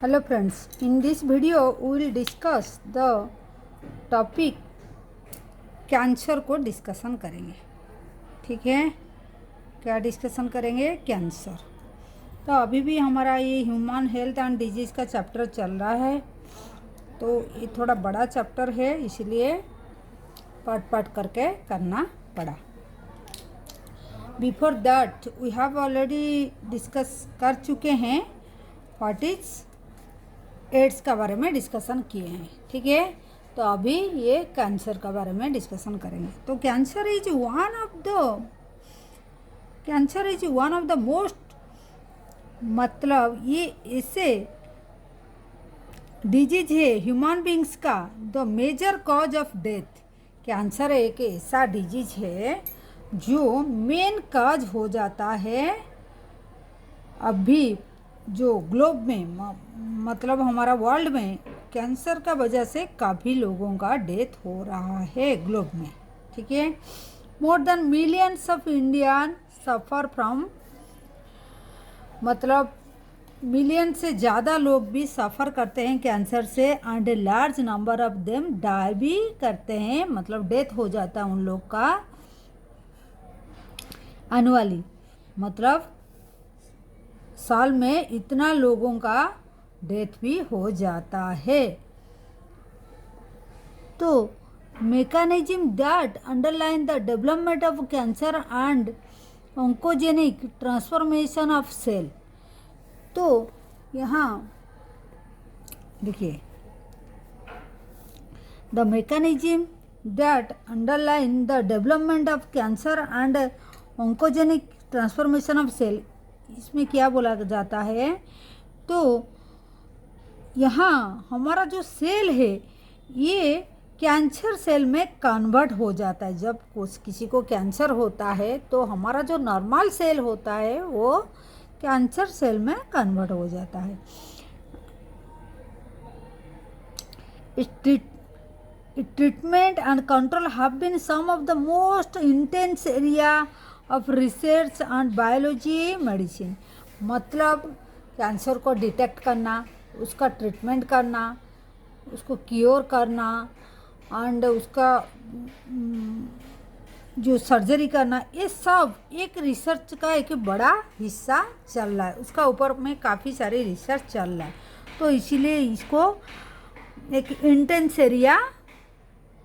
Hello friends, in this video we will discuss the topic cancer को discussion करेंगे। ठीक है, क्या डिस्कशन करेंगे? कैंसर। तो अभी भी हमारा ये ह्यूमन हेल्थ एंड डिजीज़ का चैप्टर चल रहा है, तो ये थोड़ा बड़ा चैप्टर है, इसलिए पार्ट पार्ट करके करना पड़ा। Before that we have already discuss कर चुके हैं व्हाट इज एड्स का बारे में डिस्कशन किए हैं। ठीक है, तो अभी ये कैंसर का बारे में डिस्कशन करेंगे। तो cancer is one of the most, मतलब ये ऐसे डिजीज है ह्यूमन बींग्स का the major cause of death. Cancer एक ऐसा डिजीज है जो मेन कॉज हो जाता है अभी जो ग्लोब में, मतलब हमारा वर्ल्ड में कैंसर का वजह से काफ़ी लोगों का डेथ हो रहा है ग्लोब में। ठीक है, more than millions of Indian suffer from, मतलब मिलियन से ज़्यादा लोग भी सफ़र करते हैं कैंसर से, and a large number of them die भी करते हैं, मतलब डेथ हो जाता है उन लोग का एनुअली, मतलब साल में इतना लोगों का डेथ भी हो जाता है। तो mechanism that underline the development of cancer and oncogenic transformation of cell। तो यहाँ देखिए, the mechanism that underline the development of cancer and oncogenic transformation of cell, इसमें क्या बोला जाता है? तो यहाँ हमारा जो सेल है ये कैंसर सेल में कन्वर्ट हो जाता है। जब किसी को कैंसर होता है तो हमारा जो नॉर्मल सेल होता है वो कैंसर सेल में कन्वर्ट हो जाता है। Treatment and control have been some of the most intense area of research and biology medicine. मतलब कैंसर को डिटेक्ट करना, उसका ट्रीटमेंट करना, उसको क्योर करना एंड उसका जो सर्जरी करना, ये सब एक रिसर्च का एक बड़ा हिस्सा चल रहा है। उसका ऊपर में काफ़ी सारे रिसर्च चल रहा है, तो इसीलिए इसको एक इंटेंस एरिया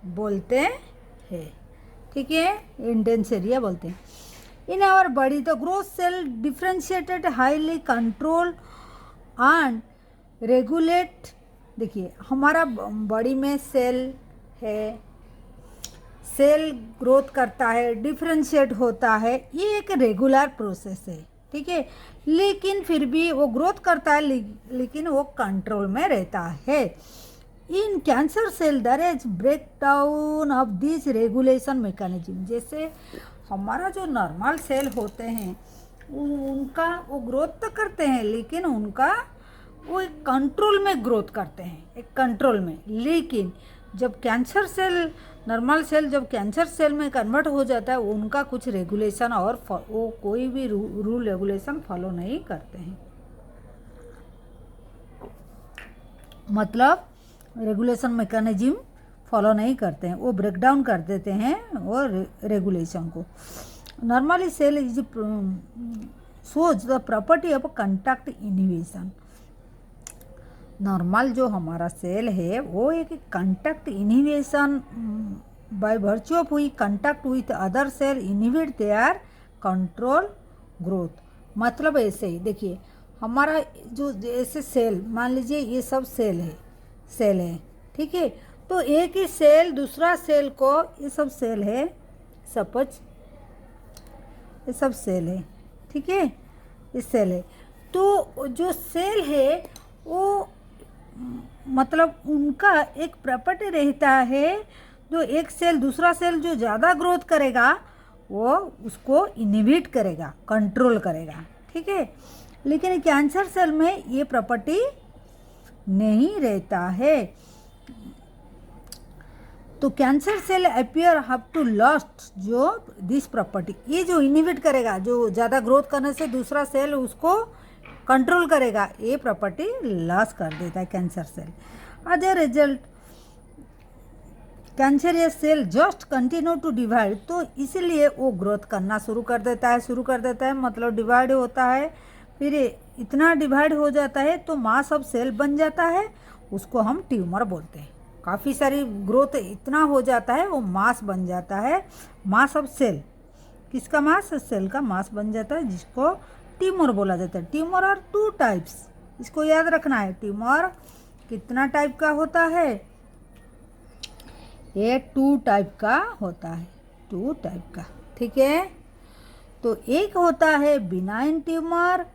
बोलते हैं। ठीक है, इंटेंस एरिया बोलते हैं। In our body the growth cell differentiated highly control and regulate. देखिए, हमारा बॉडी में सेल है, सेल ग्रोथ करता है, डिफ्रेंशिएट होता है, ये एक रेगुलर प्रोसेस है। ठीक है, लेकिन फिर भी वो ग्रोथ करता है, लेकिन वो कंट्रोल में रहता है। In cancer cell there is break down of this regulation mechanism. जैसे हमारा जो नॉर्मल सेल होते हैं उनका वो ग्रोथ तो करते हैं, लेकिन उनका वो एक कंट्रोल में ग्रोथ करते हैं, एक कंट्रोल में। लेकिन जब कैंसर सेल, नॉर्मल सेल जब कैंसर सेल में कन्वर्ट हो जाता है, उनका कुछ रेगुलेशन और वो कोई भी रूल रेगुलेशन फॉलो नहीं करते हैं, मतलब रेगुलेशन मैकेनिज्म फॉलो नहीं करते हैं, वो ब्रेक डाउन कर देते हैं वो रेगुलेशन को। Normally cell is shows the property of contact inhibition. Normal जो हमारा सेल है वो एक contact inhibition, by virtue of which contact with other cell inhibit their control growth. मतलब ऐसे ही देखिए, हमारा जो ऐसे सेल, मान लीजिए ये सब सेल है, ठीक है, तो एक ही सेल दूसरा सेल को, ये सब सेल है, सपोज ये सब सेल है, ठीक है, ये सेल है, तो जो सेल है वो मतलब उनका एक प्रॉपर्टी रहता है, जो एक सेल दूसरा सेल जो ज़्यादा ग्रोथ करेगा वो उसको इनहिबिट करेगा, कंट्रोल करेगा। ठीक है, लेकिन कैंसर सेल में ये प्रॉपर्टी नहीं रहता है। तो cancer cell appear have to lost जो दिस प्रॉपर्टी, ये जो इनहिबिट करेगा, जो ज़्यादा ग्रोथ करने से दूसरा सेल उसको कंट्रोल करेगा, ये प्रॉपर्टी लॉस कर देता है cancer cell. As a result cancerous cell just continue to divide, तो इसीलिए वो ग्रोथ करना शुरू कर देता है मतलब डिवाइड होता है, फिर इतना डिवाइड हो जाता है तो मास ऑफ सेल बन जाता है, उसको हम ट्यूमर बोलते हैं। काफ़ी सारी ग्रोथ इतना हो जाता है वो मास बन जाता है, मास ऑफ सेल, किसका मास? सेल का मास बन जाता है, जिसको ट्यूमर बोला जाता है। ट्यूमर आर 2 टाइप्स, इसको याद रखना है। ट्यूमर कितना टाइप का होता है? ये 2 टाइप का होता है, 2 टाइप का, ठीक है। तो एक होता है बिनाइन ट्यूमर,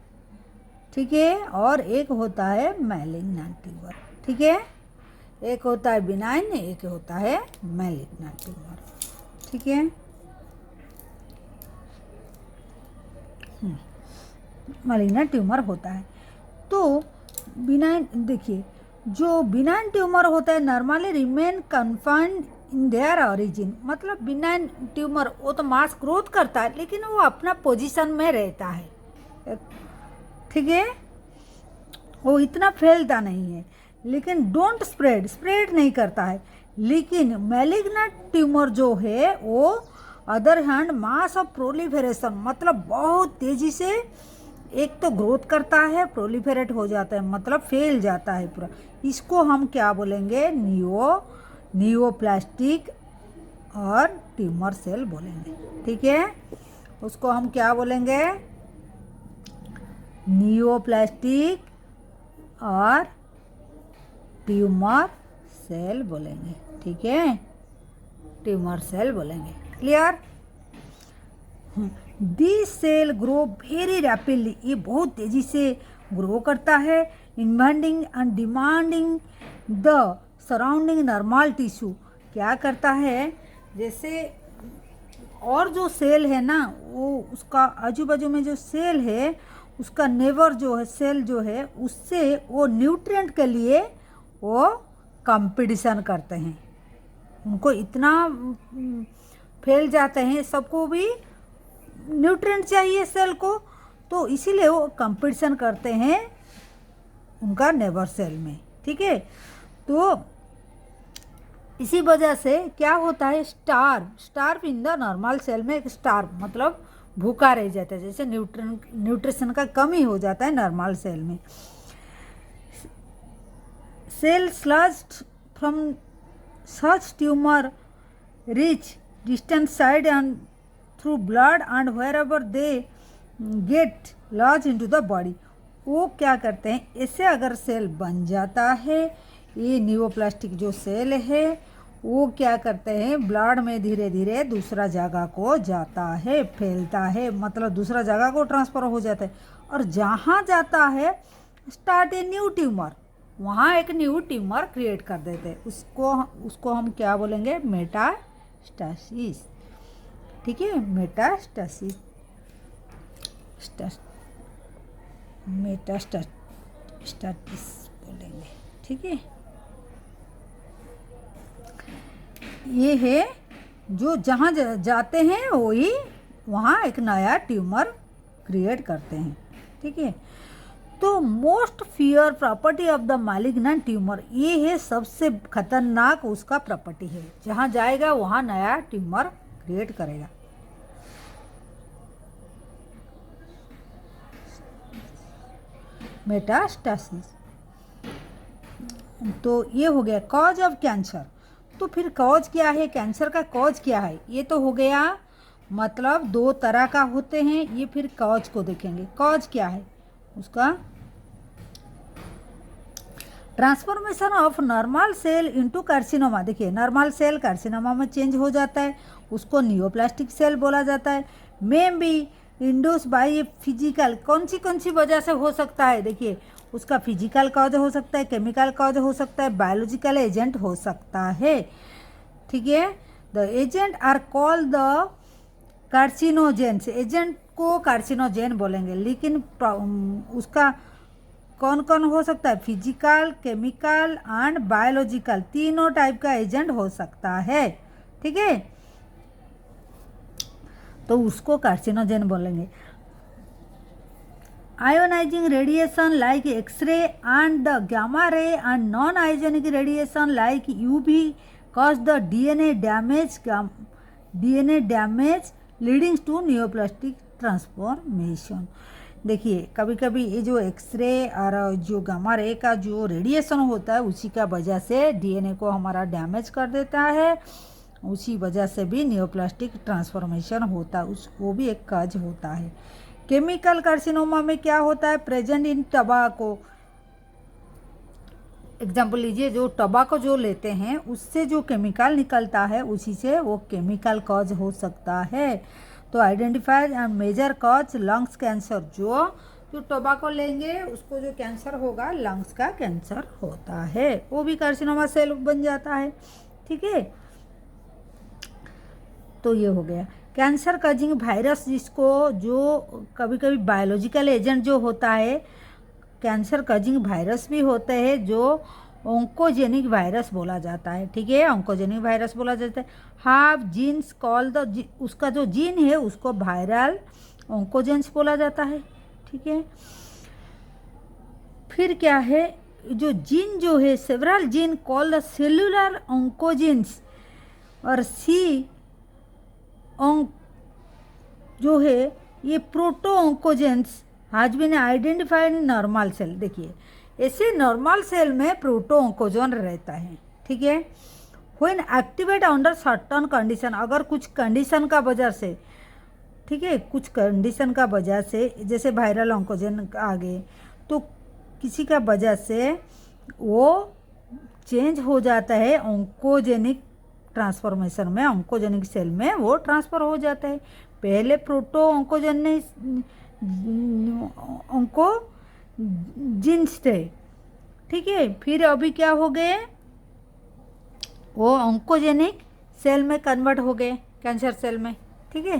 ठीक है, और एक होता है मैलिग्नेंट ट्यूमर, ठीक है। एक होता है बिनाइन, एक होता है मैलिग्नेंट ट्यूमर, ठीक है। मैलिग्नेंट ट्यूमर होता है। तो बिनाइन, देखिए जो बिनाइन ट्यूमर होता है normally remain confined in their origin, मतलब बिनाइन ट्यूमर वो तो मास ग्रोथ करता है लेकिन वो अपना पोजीशन में रहता है, ठीक है, वो इतना फैलता नहीं है, लेकिन डोंट स्प्रेड नहीं करता है। लेकिन मैलिग्नेंट ट्यूमर जो है वो other hand mass of proliferation, मतलब बहुत तेज़ी से एक तो ग्रोथ करता है, प्रोलिफेरेट हो जाता है, मतलब फैल जाता है पूरा। इसको हम क्या बोलेंगे? नियोप्लास्टिक और ट्यूमर सेल बोलेंगे, ठीक है। उसको हम क्या बोलेंगे? नियोप्लास्टिक और ट्यूमर सेल बोलेंगे, ठीक है, ट्यूमर सेल बोलेंगे। Clear? This cell grow very rapidly, ये बहुत तेज़ी से ग्रो करता है, invading and demanding the surrounding normal tissue. क्या करता है? जैसे और जो सेल है ना, वो उसका आजू बाजू में जो सेल है उसका नेबर जो है, सेल जो है, उससे वो न्यूट्रिएंट के लिए वो कंपटीशन करते हैं, उनको इतना फैल जाते हैं, सबको भी न्यूट्रिएंट चाहिए सेल को, तो इसीलिए वो कंपटीशन करते हैं उनका नेबर सेल में, ठीक है। तो इसी वजह से क्या होता है? Starve in the normal cell में, एक स्टार्व मतलब भूखा रह जाता है, जैसे न्यूट्रिशन का कमी हो जाता है नॉर्मल सेल में। Cell sloughed from such tumour reach distant side and through blood and wherever they get lodged into the body, वो क्या करते हैं? ऐसे अगर सेल बन जाता है, ये नियोप्लास्टिक जो सेल है वो क्या करते हैं? ब्लड में धीरे धीरे दूसरा जगह को जाता है, फैलता है, मतलब दूसरा जगह को ट्रांसफ़र हो जाता है, और जहाँ जाता है स्टार्ट ए न्यू ट्यूमर, वहाँ एक न्यू ट्यूमर क्रिएट कर देते हैं। उसको हम क्या बोलेंगे? मेटास्टेसिस, ठीक है, मेटास्टेसिस बोलेंगे, ठीक है। ये है जो जहाँ जाते हैं वही वहाँ एक नया ट्यूमर क्रिएट करते हैं, ठीक है। तो most fear property of the malignant tumour, ये है सबसे खतरनाक उसका प्रॉपर्टी है, जहाँ जाएगा वहाँ नया ट्यूमर क्रिएट करेगा। मेटास्टेसिस, तो ये हो गया कॉज ऑफ कैंसर। तो फिर कॉज क्या है? कैंसर का कॉज क्या है? ये तो हो गया, मतलब 2 तरह का होते हैं ये। फिर कॉज को देखेंगे, कॉज क्या है उसका? Transformation of normal cell into carcinoma. देखिए नॉर्मल सेल कार्सिनोमा में चेंज हो जाता है, उसको नियोप्लास्टिक सेल बोला जाता है। May be induce by physical, कौन सी वजह से हो सकता है? देखिए उसका फिजिकल कॉज हो सकता है, केमिकल कॉज हो सकता है, बायोलॉजिकल एजेंट हो सकता है, ठीक है। The agent are called the carcinogens, agent को कार्सिनोजेन बोलेंगे, लेकिन उसका कौन कौन हो सकता है? फिजिकल, केमिकल एंड बायोलॉजिकल, तीनों टाइप का एजेंट हो सकता है, ठीक है। तो उसको कार्सिनोजेन बोलेंगे। ionizing radiation like X-ray and the gamma ray and non-ionic radiation like UV cause the DNA damage leading to neoplastic transformation। देखिए कभी कभी ये जो एक्सरे और जो गामा रे का जो रेडिएशन होता है उसी का वजह से डीएनए को हमारा डैमेज कर देता है, उसी वजह से भी नियोप्लास्टिक ट्रांसफॉर्मेशन होता है, वो भी एक काज होता है। केमिकल कार्सिनोमा में क्या होता है, प्रेजेंट इन टबाको। एग्जाम्पल लीजिए, जो टबाको जो लेते हैं उससे जो केमिकल निकलता है उसी से वो केमिकल कॉज हो सकता है। तो identify and major cause lungs cancer, जो टोबाको लेंगे उसको जो कैंसर होगा लंग्स का कैंसर होता है, वो भी कार्सिनोमा सेल बन जाता है। ठीक है, तो ये हो गया कैंसर कॉजिंग वायरस, जिसको जो कभी कभी बायोलॉजिकल एजेंट जो होता है कैंसर कॉजिंग वायरस भी होते हैं, जो ऑन्कोजेनिक वायरस बोला जाता है। ठीक है, ऑन्कोजेनिक वायरस बोला जाता है। हाफ जीन्स कॉल द, उसका जो जीन है उसको वायरल ऑन्कोजेंस बोला जाता है। ठीक है, फिर क्या है, जो जीन जो है several gene call the cellular oncogenes, और सी जो है ये proto oncogenes has been identified in normal cell. देखिए ऐसे नॉर्मल सेल में प्रोटो ऑन्कोजन रहता है। ठीक है, when activate under certain condition, अगर कुछ कंडीशन का वजह से, ठीक है, कुछ कंडीशन का वजह से जैसे वायरल ऑन्कोजन आ गए तो किसी का वजह से वो चेंज हो जाता है ऑन्कोजेनिक ट्रांसफॉर्मेशन में, ऑन्कोजेनिक सेल में वो ट्रांसफ़र हो जाता है। पहले प्रोटो ऑन्कोजन ने ऑन्कोजिन्स थे। ठीक है, फिर अभी क्या हो गए, वो ऑन्कोजेनिक सेल में कन्वर्ट हो गए कैंसर सेल में। ठीक है,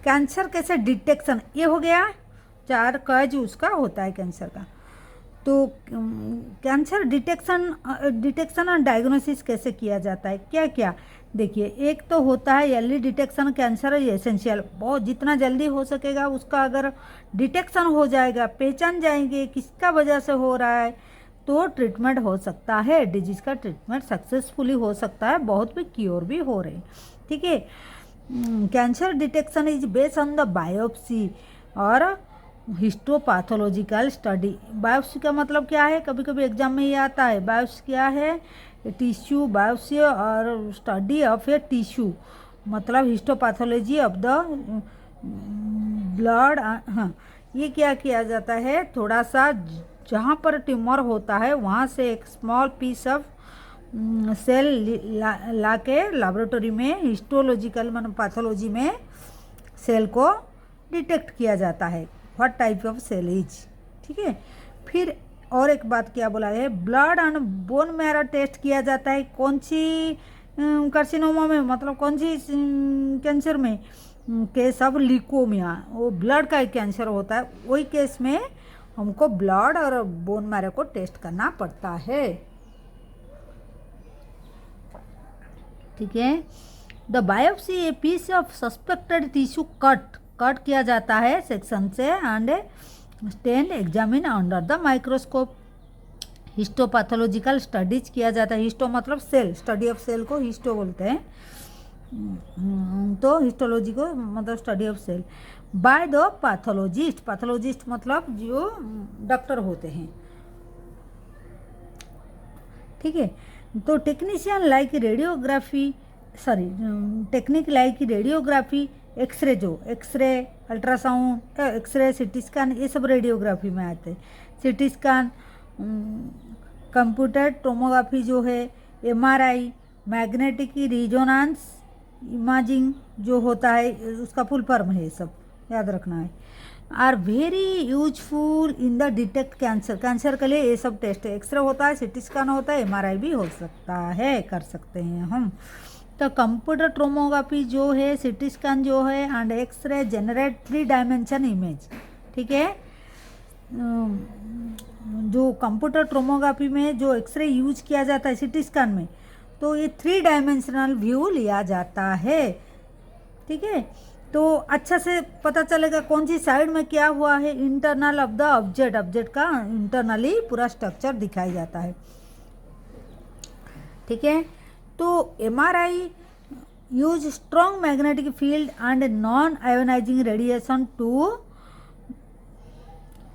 कैंसर कैसे डिटेक्शन, ये हो गया 4 काज उसका होता है कैंसर का। तो कैंसर डिटेक्शन और डायग्नोसिस कैसे किया जाता है, क्या क्या, देखिए एक तो होता है अर्ली डिटेक्शन, कैंसर एसेंशियल, बहुत जितना जल्दी हो सकेगा उसका अगर डिटेक्शन हो जाएगा, पहचान जाएंगे किसका वजह से हो रहा है तो ट्रीटमेंट हो सकता है, डिजीज़ का ट्रीटमेंट सक्सेसफुली हो सकता है, बहुत भी क्योर भी हो रहे। ठीक है, cancer detection is based on the biopsy और हिस्टोपैथोलॉजिकल स्टडी। बायोप्सी का मतलब क्या है, कभी कभी एग्जाम में ये आता है, बायोप्सी क्या है, टिश्यू बायोप्सी और स्टडी ऑफ ए टिश्यू, मतलब हिस्टोपैथोलॉजी ऑफ द ब्लड। हाँ, ये क्या किया जाता है, थोड़ा सा जहाँ पर ट्यूमर होता है वहाँ से एक स्मॉल पीस ऑफ सेल ला के लेबोरेटरी में हिस्टोलॉजिकल मतलब पैथोलॉजी में सेल को डिटेक्ट किया जाता है, what type of cell is. ठीक है, फिर और एक बात क्या बोला है, blood and bone marrow test किया जाता है, कौन सी कार्सिनोमा में, मतलब कौन सी कैंसर में, केस ऑफ लिकोमिया, वो ब्लड का कैंसर होता है, वही केस में हमको ब्लड और बोन मैरो को टेस्ट करना पड़ता है। ठीक है, the biopsy a piece of suspected tissue cut किया जाता है सेक्शन से and stain examine under the microscope. Histopathological studies किया जाता है, हिस्टो मतलब सेल, स्टडी ऑफ सेल को हिस्टो बोलते हैं, तो हिस्टोलॉजी को मतलब study of cell by the pathologist, pathologist मतलब जो डॉक्टर होते हैं। ठीक है, तो technician like radiography, technique like radiography, X ray, जो X ray, ultrasound, X ray, CT scan, ये सब रेडियोग्राफी में आते हैं। सीटी स्कैन, कंप्यूटर टोमोग्राफी जो है, एमआरआई, मैग्नेटिक रिजोनेंस इमेजिंग जो होता है उसका फुल फॉर्म है, सब याद रखना है, are very useful in the detect cancer. Cancer के लिए ये सब टेस्ट है, एक्सरे होता है, सीटी स्कैन होता है, एमआरआई भी हो सकता है, कर सकते हैं हम। तो कंप्यूटर टोमोग्राफी जो है, सीटी स्कैन जो है and x ray generate 3 dimension image. ठीक है, जो कंप्यूटर टोमोग्राफी में जो एक्सरे यूज किया जाता है सीटी स्कैन में, तो ये 3 डायमेंशनल व्यू लिया जाता है। ठीक है, तो अच्छा से पता चलेगा कौन सी साइड में क्या हुआ है। इंटरनल ऑफ द ऑब्जेक्ट का इंटरनली पूरा स्ट्रक्चर दिखाया जाता है। ठीक है, तो MRI use strong magnetic field and non ionising radiation to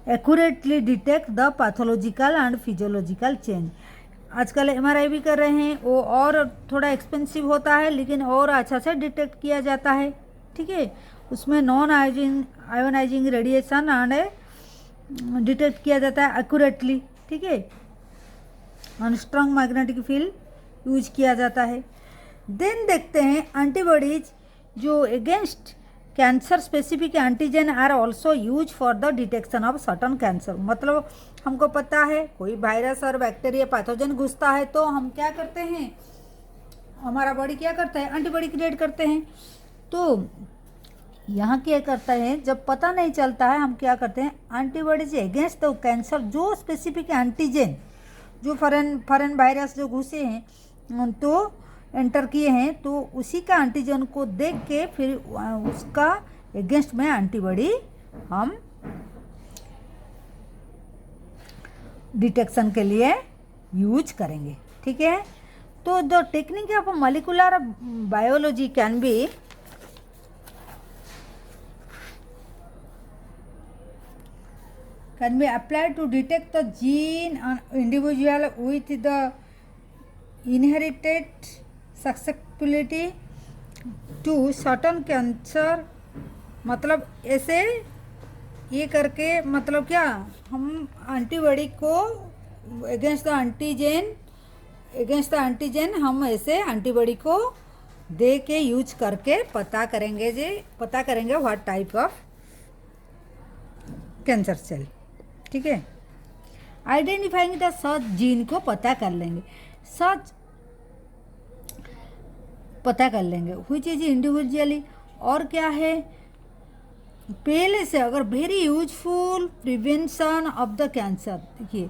accurately detect the pathological and physiological change. आजकल एमआरआई भी कर रहे हैं, वो और थोड़ा एक्सपेंसिव होता है लेकिन और अच्छा से डिटेक्ट किया जाता है। ठीक है, उसमें non ionising radiation and detect किया जाता है एक्यूरेटली। ठीक है, और स्ट्रॉन्ग मैग्नेटिक फील्ड यूज किया जाता है। देन देखते हैं एंटीबॉडीज जो against cancer specific antigen are also use for the detection of certain cancer. मतलब हमको पता है कोई वायरस और बैक्टीरिया पैथोजन घुसता है तो हम क्या करते हैं, हमारा बॉडी क्या करता है, एंटीबॉडी क्रिएट करते हैं। तो यहाँ क्या करता है, जब पता नहीं चलता है हम क्या करते हैं, एंटीबॉडीज अगेंस्ट द कैंसर जो स्पेसिफिक एंटीजन जो फॉरेन वायरस जो घुसे हैं तो एंटर किए हैं, तो उसी का एंटीजन को देख के फिर उसका अगेंस्ट में एंटीबॉडी हम डिटेक्शन के लिए यूज करेंगे। ठीक है, तो the technique of molecular biology can be applied to detect the gene on individual with the inherited susceptibility to certain cancer। मतलब ऐसे ये करके मतलब क्या, हम एंटीबॉडी को अगेंस्ट द एंटीजन हम ऐसे एंटीबॉडी को दे के यूज करके पता करेंगे what type of cancer cell. ठीक है, आइडेंटिफाइंग द सर्च जीन को पता कर लेंगे, व्हिच इज इंडिविजुअली। और क्या है, पहले से अगर very useful prevention of the cancer. देखिए,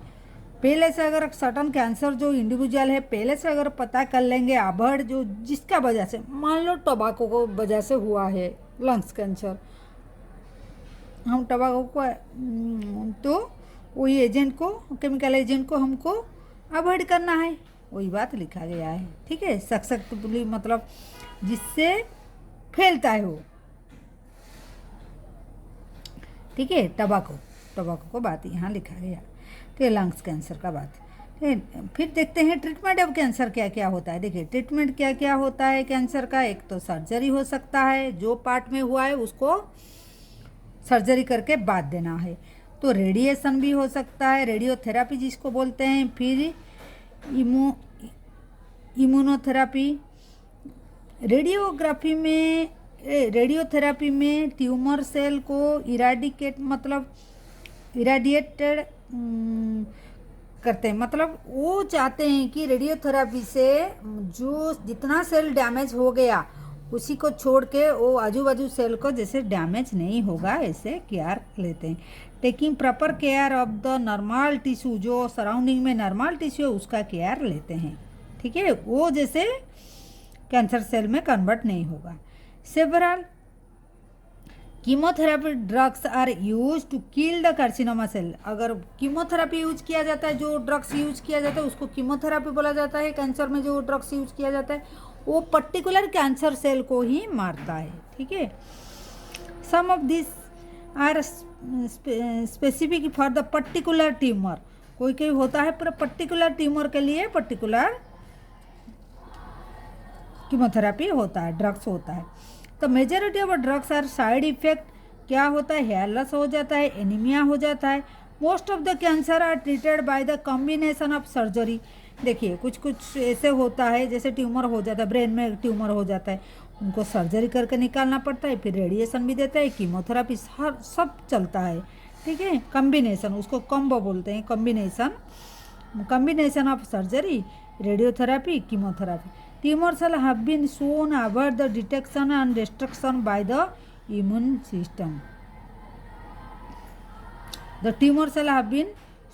पहले से अगर सर्टन कैंसर जो इंडिविजुअल है पहले से अगर पता कर लेंगे, अभड़ जो जिसका वजह से, मान लो टोबैको को वजह से हुआ है लंग्स कैंसर, हम टोबैको को तो वही एजेंट को, केमिकल एजेंट को हमको अवॉइड करना है, वही बात लिखा गया है। ठीक है, सक्सेसफुली मतलब जिससे फैलता है वो। ठीक है, टोबैको को बात यहाँ लिखा गया। तो ये लंग्स कैंसर का बात। फिर देखते हैं ट्रीटमेंट ऑफ कैंसर क्या क्या होता है। देखिए, ट्रीटमेंट क्या क्या होता है कैंसर का। एक तो सर्जरी हो सकता है, जो पार्ट में हुआ है उसको सर्जरी करके बात देना है। तो रेडिएशन भी हो सकता है, रेडियोथेरापी जिसको बोलते हैं। फिर इम्यूनोथेरापी। रेडियोथेरापी में ट्यूमर सेल को इराडिएटेड करते हैं। मतलब वो चाहते हैं कि रेडियोथेरापी से जो जितना सेल डैमेज हो गया उसी को छोड़ के वो आजू बाजू सेल को जैसे डैमेज नहीं होगा ऐसे केयर लेते हैं। Taking proper care of the normal tissue, जो सराउंडिंग में नॉर्मल टिश्यू है उसका केयर लेते हैं। ठीक है, वो जैसे कैंसर सेल में कन्वर्ट नहीं होगा। Several chemotherapy drugs are use to kill the carcinoma cell. अगर कीमोथेरापी यूज किया जाता है, जो ड्रग्स यूज किया जाता है उसको कीमोथेरापी बोला जाता है। कैंसर में जो ड्रग्स यूज किया जाता है वो पर्टिकुलर कैंसर सेल को ही मारता है। ठीक है, some of this are specific for the particular tumour. कोई कोई होता है पूरा पर्टिकुलर ट्यूमर के लिए पर्टिकुलर कीमोथेरापी होता है, ड्रग्स होता है। तो majority of drugs are side effect क्या होता है, हेयर लॉस हो जाता है, एनीमिया हो जाता है। Most of the cancer are treated by the combination of surgery. देखिए, कुछ ऐसे होता है जैसे ट्यूमर हो जाता है, ब्रेन में ट्यूमर हो जाता है, उनको सर्जरी करके निकालना पड़ता है, फिर रेडिएशन भी देता है, कीमोथेरापी सब चलता है। ठीक है, कॉम्बिनेशन उसको कॉम्बो बोलते हैं, combination of surgery, radiotherapy, chemotherapy. Tumour cell have been shown avoid the detection and destruction by the immune system. The tumour cell have been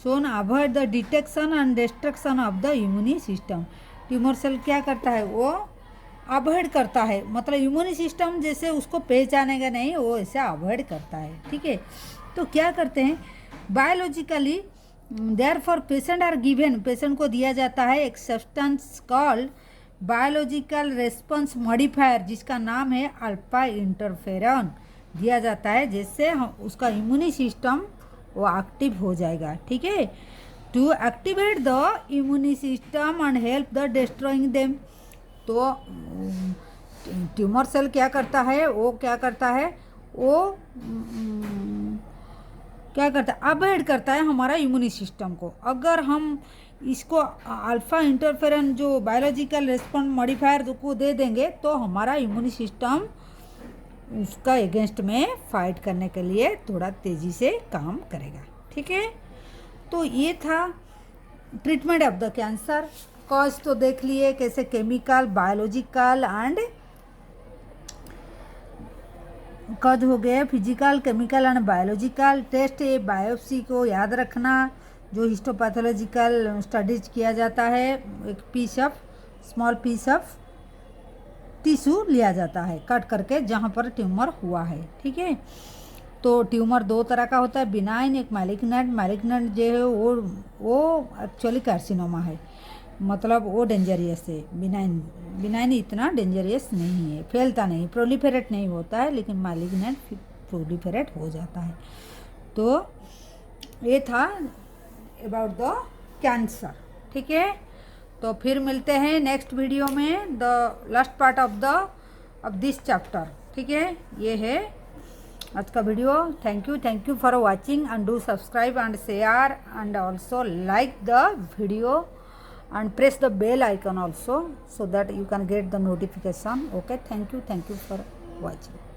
shown avoid the detection and destruction of the immune system. Tumour cell क्या करता है, वो avoid करता है, मतलब immune system जैसे उसको पहचानेगा नहीं, वो ऐसे अवॉइड करता है, ठीक है। तो क्या करते हैं, biologically there for patient are given, patient को दिया जाता है एक substance called biological response modifier, जिसका नाम है अल्फा इंटरफेरॉन दिया जाता है, जिससे उसका इम्यूनी सिस्टम वो एक्टिव हो जाएगा, ठीक है। To activate the immune system and help the destroying them. तो ट्यूमर सेल क्या करता है, वो क्या करता है, वो क्या करता है, अवॉइड करता है हमारा इम्यूनी सिस्टम को। अगर हम इसको अल्फा इंटरफेरन जो बायोलॉजिकल रेस्पॉन्स मॉडिफायर को दे देंगे तो हमारा इम्यूनी सिस्टम उसका अगेंस्ट में फाइट करने के लिए थोड़ा तेज़ी से काम करेगा, ठीक है। तो ये था treatment of the cancer. Cause तो देख लिए कैसे केमिकल, बायोलॉजिकल एंड कद हो गए physical, chemical and biological. Test है बायोप्सी को याद रखना, जो हिस्टोपैथोलॉजिकल स्टडीज किया जाता है, एक piece of small piece of tissue लिया जाता है कट करके जहाँ पर ट्यूमर हुआ है, ठीक है। तो ट्यूमर दो तरह का होता है, बिनाइन एक मैलिग्नेंट। मैलिग्नेंट जो है वो एक्चुअली कार्सिनोमा है, मतलब वो डेंजरियस है। बिनाइन इतना डेंजरियस नहीं है, फैलता नहीं, प्रोलिफेरेट नहीं होता है, लेकिन मैलिग्नेंट प्रोलिफेरेट हो जाता है। तो ये था अबाउट द कैंसर, ठीक है। तो फिर मिलते हैं नेक्स्ट वीडियो में, the last part of this chapter, ठीक है। ये है आज का video. Thank you for watching and do subscribe and share and also like the video and press the bell icon also so that you can get the notification. Okay, thank you for watching.